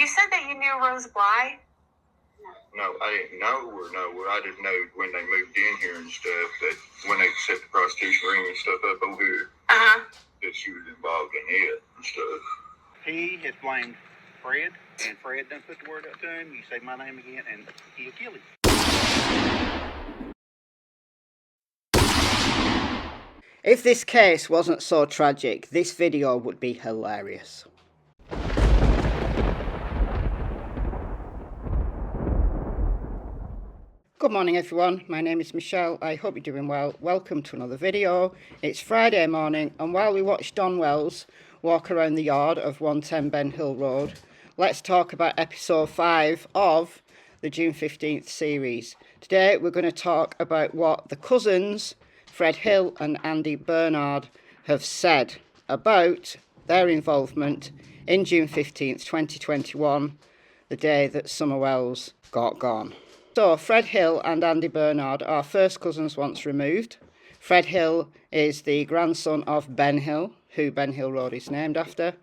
You said that you knew Rose Bly? No, I didn't know her. I just know when they moved in here and stuff, that when they set the prostitution ring and stuff up over here, that she was involved in it and stuff. He has blamed Fred, and Fred done put the word out to him. You say my name again, and he'll kill him. If this case wasn't so tragic, this video would be hilarious. Good morning everyone, my name is Michelle, I hope you're doing well. Welcome to another video. It's Friday morning, and while we watch Don Wells walk around the yard of 110 Ben Hill Road, let's talk about episode 5 of the June 15th series. Today we're going to talk about what the cousins Fred Hill and Andy Bernard have said about their involvement in June 15th, 2021, the day that Summer Wells got gone. So, Fred Hill and Andy Bernard are first cousins once removed. Fred Hill is the grandson of Ben Hill, who Ben Hill Road is named after,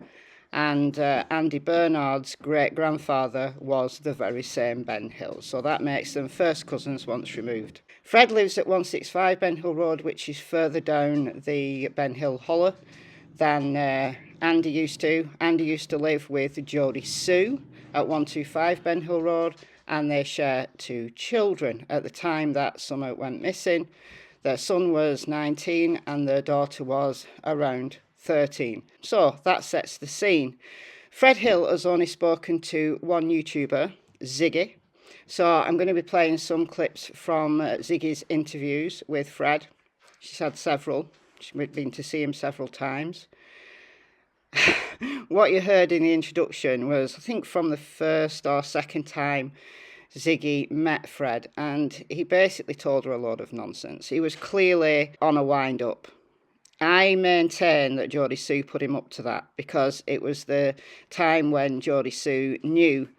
and Andy Bernard's great-grandfather was the very same Ben Hill. So that makes them first cousins once removed. Fred lives at 165 Ben Hill Road, which is further down the Ben Hill Hollow than Andy used to. Andy used to live with Jodie Sue at 125 Ben Hill Road, and they share 2 children. At the time that Summer went missing, their son was 19 and their daughter was around 13. So that sets the scene. Fred Hill has only spoken to one YouTuber, Ziggy. So I'm going to be playing some clips from Ziggy's interviews with Fred. She's had several. She's been to see him several times. What you heard in the introduction was, I think, from the first or second time Ziggy met Fred, and he basically told her a load of nonsense. He was clearly on a wind-up. I maintain that Jodie Sue put him up to that, because it was the time when Jodie Sue knew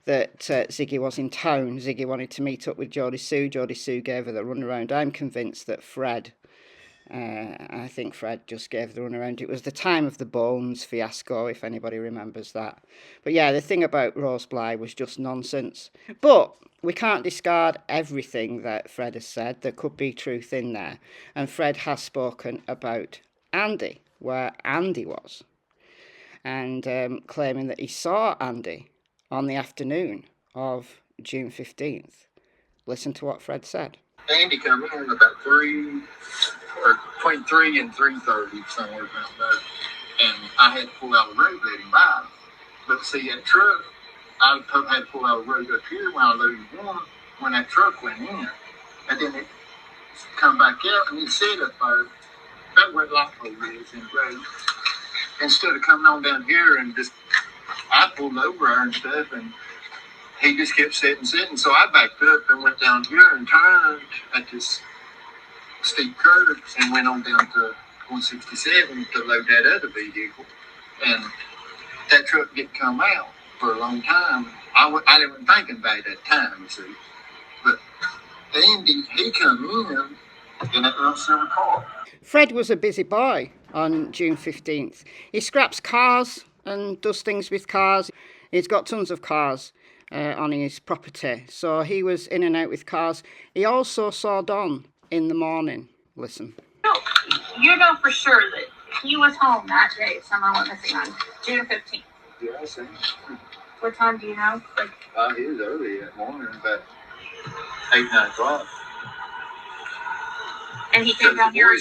that Ziggy was in town. Ziggy wanted to meet up with Jodie Sue. Jodie Sue gave her the runaround. I'm convinced that I think Fred just gave the runaround. It was the time of the Bones fiasco, if anybody remembers that. But yeah, the thing about Rose Bly was just nonsense. But we can't discard everything that Fred has said. There could be truth in there. And Fred has spoken about Andy, where Andy was, and claiming that he saw Andy on the afternoon of June 15th. Listen to what Fred said. Andy come in about 3, or between 3 and 3:30, somewhere around there. And I had to pull out the road to let him by. But see, that truck, I had to pull out the road up here when I loaded one, when that truck went in. And then it come back out, and he said up there, that where Locko is in the road. Instead of coming on down here and just, I pulled over there and stuff, and he just kept sitting. So I backed up and went down here and turned at this steep curve and went on down to 167 to load that other vehicle. And that truck didn't come out for a long time. I wasn't thinking about it at that time, you see. But Andy, he come in that little silver car. Fred was a busy boy on June 15th. He scraps cars and does things with cars. He's got tons of cars on his property, so he was in and out with cars. He also saw Don in the morning. Listen. No, you know for sure that he was home that day Summer went missing on June 15th. Yeah, I see. What time do you know? He was early that morning, about 8, 9 o'clock. And he came down here, or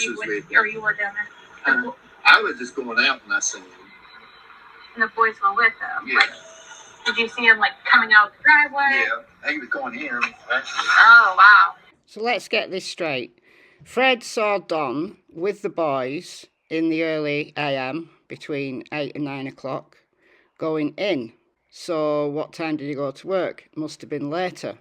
you were down there? I was just going out and I seen him. And the boys were with him? Yeah. Did you see him, coming out of the driveway? Yeah, he was going in, actually. Oh, wow. So let's get this straight. Fred saw Don with the boys in the early AM, between 8 and 9 o'clock, going in. So what time did he go to work? It must have been later.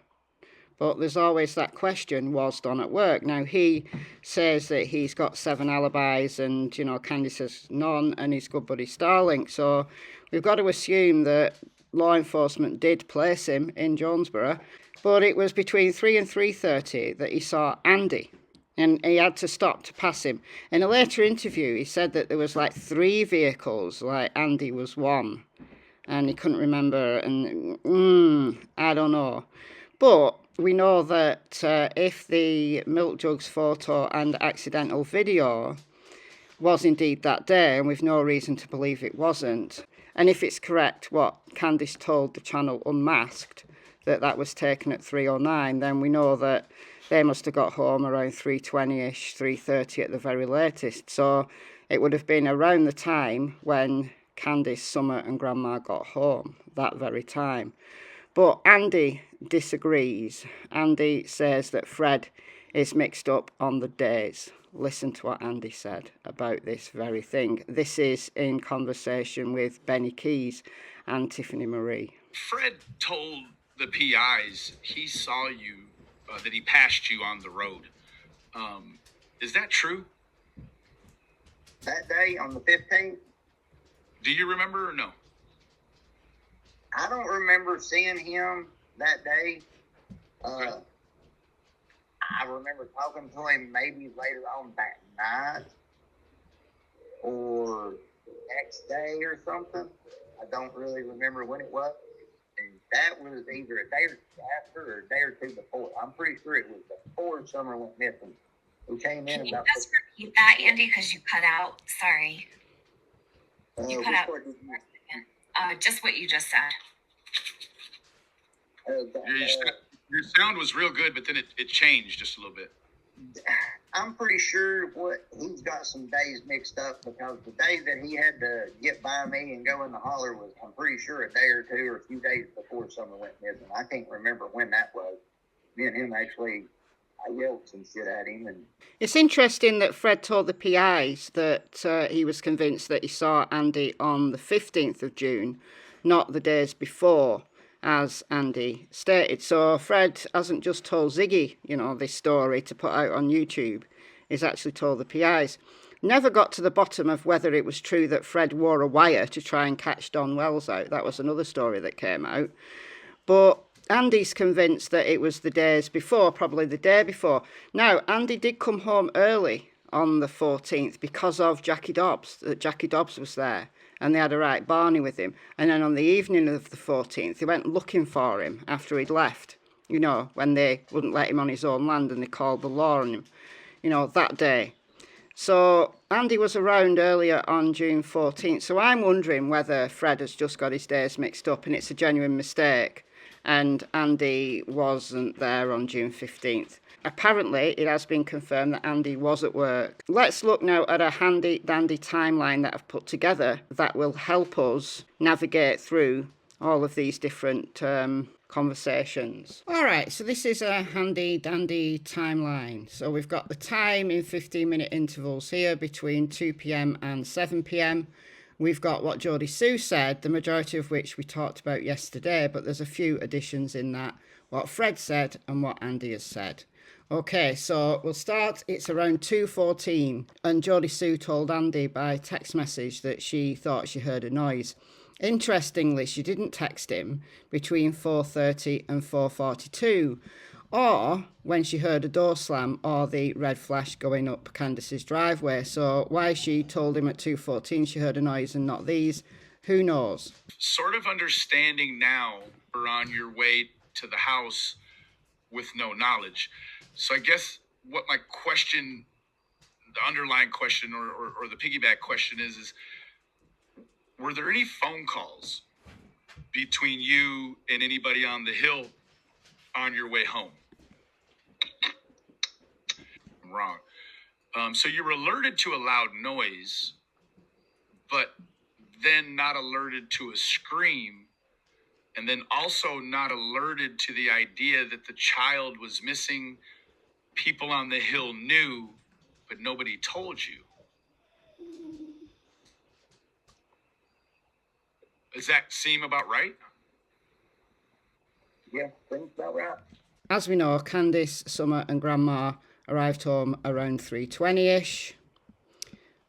But there's always that question, was Don at work? Now, he says that he's got 7 alibis and, Candy says none, and his good buddy Starlink. So we've got to assume that law enforcement did place him in Jonesboro. But it was between 3 and 3:30 that he saw Andy, and he had to stop to pass him. In a later interview, he said that there was 3 vehicles, Andy was one. and he couldn't remember, and I don't know. But we know that if the milk jugs photo and accidental video was indeed that day, and we've no reason to believe it wasn't, and if it's correct what Candice told the channel Unmasked, that was taken at 3:09, then we know that they must have got home around 3:20ish, 3:30 at the very latest. So it would have been around the time when Candice, Summer and Grandma got home, that very time. But Andy disagrees. Andy says that Fred is mixed up on the days. Listen to what Andy said about this very thing. This is in conversation with Benny Keys and Tiffany Marie. Fred told the PIs he saw you, that he passed you on the road. Is that true? That day on the 15th? Do you remember or no? I don't remember seeing him that day. Okay. I remember talking to him maybe later on that night or the next day or something. I don't really remember when it was. And that was either a day after or a day or two before. I'm pretty sure it was before Summer went missing. We came in Can you about... just repeat that, Andy, because you cut out? Sorry. You cut out for a second. Just what you just said. Your sound was real good, but then it changed just a little bit. I'm pretty sure he's got some days mixed up, because the day that he had to get by me and go in the holler was, I'm pretty sure, a day or two or a few days before Summer went missing. I can't remember when that was. Me and him actually, I yelled some shit at him. And it's interesting that Fred told the PIs that he was convinced that he saw Andy on the 15th of June, not the days before, as Andy stated. So Fred hasn't just told Ziggy, this story to put out on YouTube. He's actually told the PIs. Never got to the bottom of whether it was true that Fred wore a wire to try and catch Don Wells out. That was another story that came out. But Andy's convinced that it was the days before, probably the day before. Now, Andy did come home early on the 14th because of Jackie Dobbs, that Jackie Dobbs was there. And they had a right Barney with him. And then on the evening of the 14th, they went looking for him after he'd left, when they wouldn't let him on his own land and they called the law on him, that day. So Andy was around earlier on June 14th. So I'm wondering whether Fred has just got his days mixed up and it's a genuine mistake and Andy wasn't there on June 15th. Apparently, it has been confirmed that Andy was at work. Let's look now at a handy-dandy timeline that I've put together that will help us navigate through all of these different conversations. All right, so this is a handy-dandy timeline. So we've got the time in 15-minute intervals here between 2 p.m. and 7 p.m. We've got what Jodie Sue said, the majority of which we talked about yesterday, but there's a few additions in that, what Fred said and what Andy has said. Okay, so we'll start. It's around 2:14, and Jodie Sue told Andy by text message that she thought she heard a noise. Interestingly, she didn't text him between 4:30 and 4:42, or when she heard a door slam or the red flash going up Candice's driveway. So why she told him at 2:14 she heard a noise and not these, who knows? Sort of understanding now we're on your way to the house with no knowledge. So I guess what my question, the underlying question or the piggyback question is were there any phone calls between you and anybody on the hill on your way home? I'm wrong. So you were alerted to a loud noise, but then not alerted to a scream, and then also not alerted to the idea that the child was missing. People on the hill knew, but nobody told you. Does that seem about right? yeah, seems about right. As we know, Candice, Summer and Grandma arrived home around 3:20ish.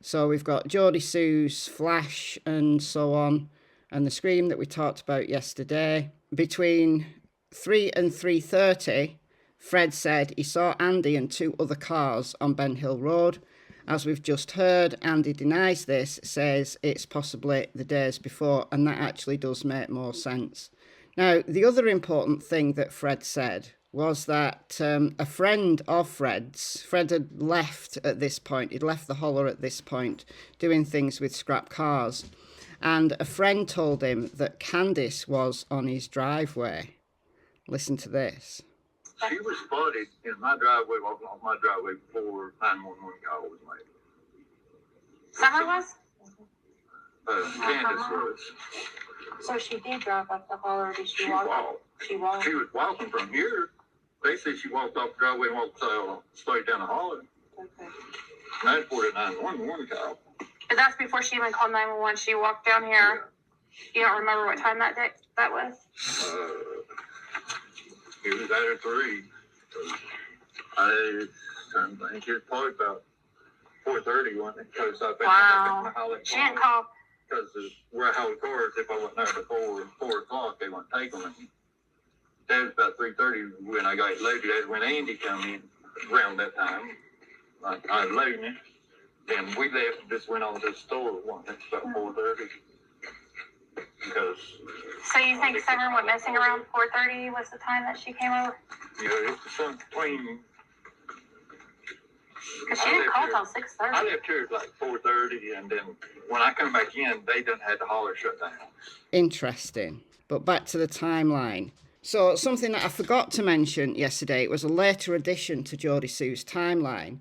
So we've got Jodie Sue's flash and so on, and the scream that we talked about yesterday. Between 3 and 3:30, Fred said he saw Andy and 2 other cars on Ben Hill Road, As we've just heard, Andy denies this, says it's possibly the days before, and that actually does make more sense. Now, the other important thing that Fred said was that a friend of Fred's, Fred had left at this point, he'd left the holler at this point, doing things with scrap cars, and a friend told him that Candice was on his driveway. Listen to this. She was spotted in my driveway, walking off my driveway before 911 call was made. Summer was? Candace was. So she did drive up the holler, or did she She walk? walked. She walked. She was walking from here. They said she walked off the driveway and walked straight down the holler. Okay. That's for the 911 call. But that's before she even called 911. She walked down here. You don't remember what time that was? It was after 3. I think it was probably about 4:30 when it goes up. Wow. She didn't call. Because where I held cars, if I wasn't there before 4 o'clock, they wouldn't take them. And that was about 3:30 when I got loaded. That's when Andy come in around that time. I was loading it. Then we left and just went on to the store one. It's about 4:30. Because So you think Summer went missing around 4:30 was the time that she came over? it's some between. Because she didn't call till 6:30. I left here at like 4:30, and then when I come back in, they done had the holler shut down. Interesting. But back to the timeline. So something that I forgot to mention yesterday, it was a later addition to Jodie Sue's timeline,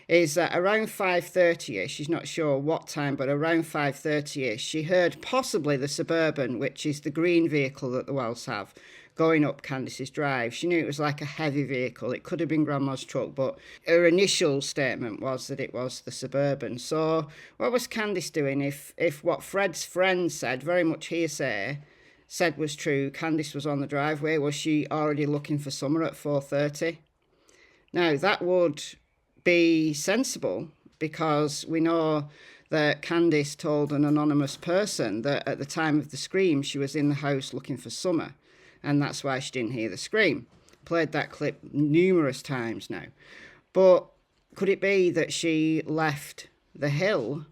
is that around 5:30ish, she's not sure what time, but around 5:30ish, she heard possibly the Suburban, which is the green vehicle that the Wells have, going up Candice's drive. She knew it was like a heavy vehicle. It could have been Grandma's truck, but her initial statement was that it was the Suburban. So what was Candice doing if what Fred's friend said, very much hearsay, said was true? Candice was on the driveway. Was she already looking for Summer at 4:30? Now, that would be sensible, because we know that Candice told an anonymous person that at the time of the scream she was in the house looking for Summer, and that's why she didn't hear the scream. Played that clip numerous times now. But could it be that she left the hill?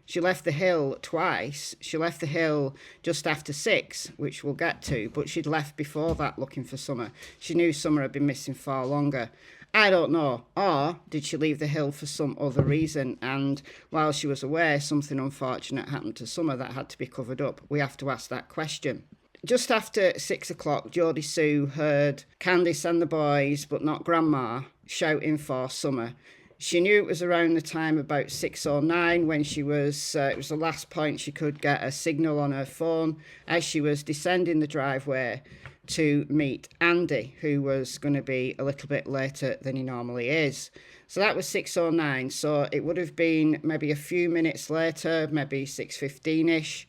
She left the hill twice. She left the hill just after 6, which we'll get to, but she'd left before that looking for Summer. She knew Summer had been missing far longer. I don't know. Or did she leave the hill for some other reason? And while she was away, something unfortunate happened to Summer that had to be covered up. We have to ask that question. Just after 6 o'clock, Jodie Sue heard Candice and the boys, but not Grandma, shouting for Summer. She knew it was around the time about 6:09 when she was, it was the last point she could get a signal on her phone as she was descending the driveway to meet Andy, who was going to be a little bit later than he normally is. So that was 6:09. So it would have been maybe a few minutes later, maybe 6:15ish.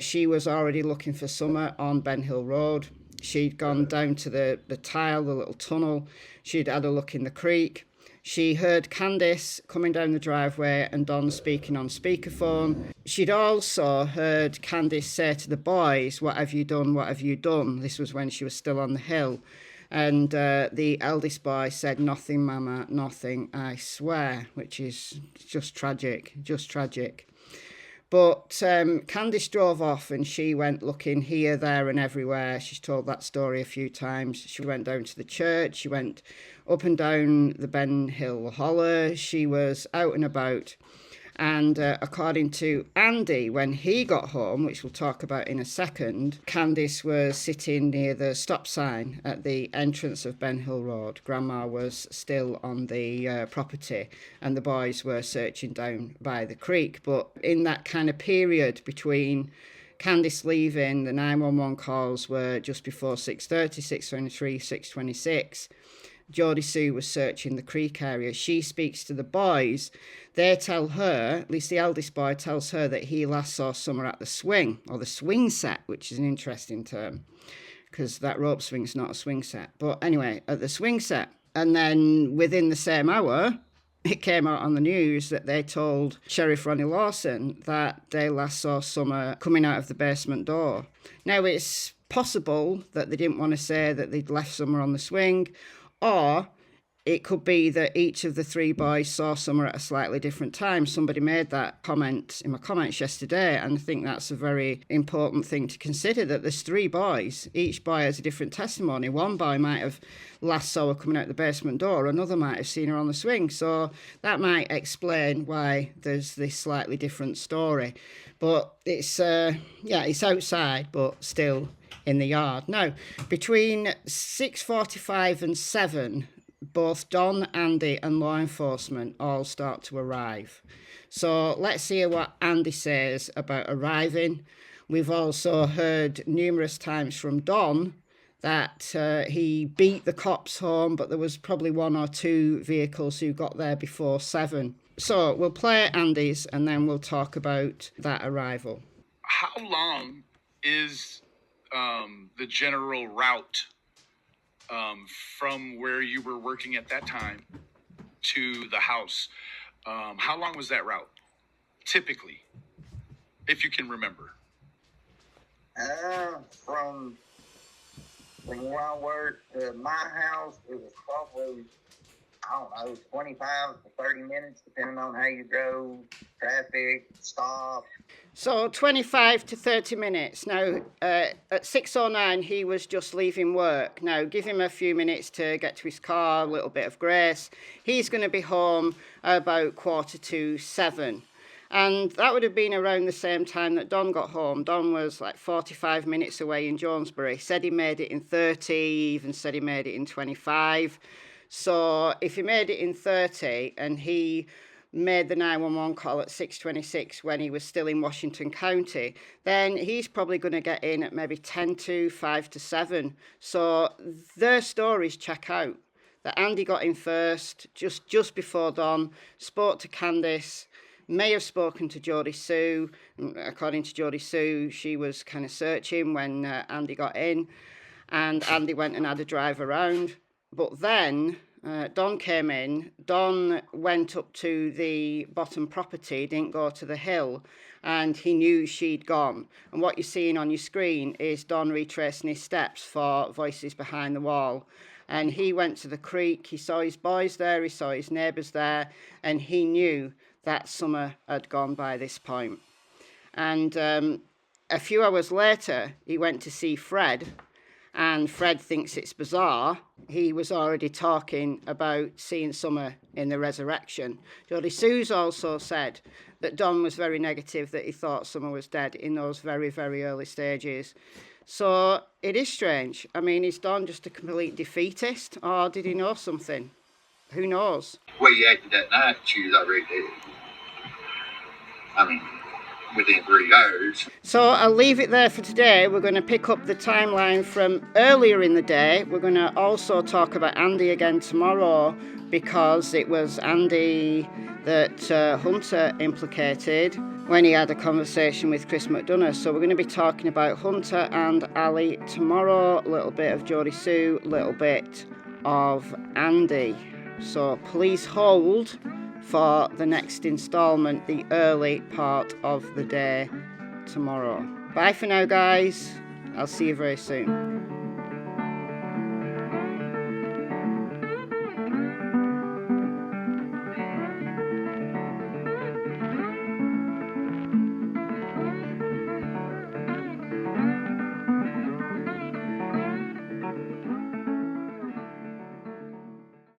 She was already looking for Summer on Ben Hill Road. She'd gone down to the tile, the little tunnel. She'd had a look in the creek. She heard Candice coming down the driveway and Don speaking on speakerphone. She'd also heard Candice say to the boys, "What have you done? What have you done?" This was when she was still on the hill. And the eldest boy said, "Nothing, Mama, nothing, I swear," which is just tragic, just tragic. But Candice drove off and she went looking here, there and everywhere. She's told that story a few times. She went down to the church. She went up and down the Ben Hill Holler. She was out and about. And according to Andy, when he got home, which we'll talk about in a second, Candice was sitting near the stop sign at the entrance of Ben Hill Road. Grandma was still on the property and the boys were searching down by the creek. But in that kind of period between Candice leaving, the 911 calls were just before 6:30, 6:23, 6:26. Jodie Sue was searching the creek area. She speaks to the boys. They tell her, at least the eldest boy tells her, that he last saw Summer at the swing, or the swing set, which is an interesting term, because that rope swing's not a swing set. But anyway, at the swing set. And then within the same hour, it came out on the news that they told Sheriff Ronnie Lawson that they last saw Summer coming out of the basement door. Now, it's possible that they didn't want to say that they'd left Summer on the swing, or it could be that each of the three boys saw Summer at a slightly different time. Somebody made that comment in my comments yesterday, and I think that's a very important thing to consider, that there's three boys. Each boy has a different testimony. One boy might have last saw her coming out the basement door, another might have seen her on the swing. So that might explain why there's this slightly different story. But it's, it's outside, but still in the yard. Now, between 6:45 and 7, both Don, Andy and law enforcement all start to arrive. So let's hear what Andy says about arriving. We've also heard numerous times from Don that he beat the cops home, but there was probably 1 or 2 vehicles who got there before 7. So we'll play Andy's and then we'll talk about that arrival. How long is the general route from where you were working at that time to the house? How long was that route, typically, if you can remember? From where I worked to my house, it was probably, I don't know, 25 to 30 minutes, depending on how you drove, traffic, stop. So 25 to 30 minutes. Now, at 6:09, he was just leaving work. Now, give him a few minutes to get to his car, a little bit of grace. He's going to be home about 6:45. And that would have been around the same time that Don got home. Don was like 45 minutes away in Jonesbury. Said he made it in 30, even said he made it in 25. So if he made it in 30 and he made the 911 call at 6:26 when he was still in Washington County, then he's probably going to get in at maybe 10 to 5 to 7. So their stories check out. That Andy got in first, just before Don, spoke to Candice, may have spoken to Jodie Sue. According to Jodie Sue, she was kind of searching when Andy got in, and Andy went and had a drive around. But then Don came in. Don went up to the bottom property, didn't go to the hill, and he knew she'd gone. And what you're seeing on your screen is Don retracing his steps for Voices Behind the Wall. And he went to the creek, he saw his boys there, he saw his neighbours there, and he knew that Summer had gone by this point. And a few hours later, he went to see Fred, and Fred thinks it's bizarre. He was already talking about seeing Summer in the resurrection. Jodie Sue's also said that Don was very negative, that he thought Summer was dead in those very, very early stages. So it is strange. I mean, is Don just a complete defeatist, or did he know something? Who knows? The way you acted that night, she was already dead. I mean, within 3 hours. So I'll leave it there for today. We're going to pick up the timeline from earlier in the day. We're going to also talk about Andy again tomorrow, because it was Andy that Hunter implicated when he had a conversation with Chris McDonough. So we're going to be talking about Hunter and Ali tomorrow, a little bit of Jodie Sue, a little bit of Andy. So please hold for the next instalment, the early part of the day tomorrow. Bye for now, guys. I'll see you very soon.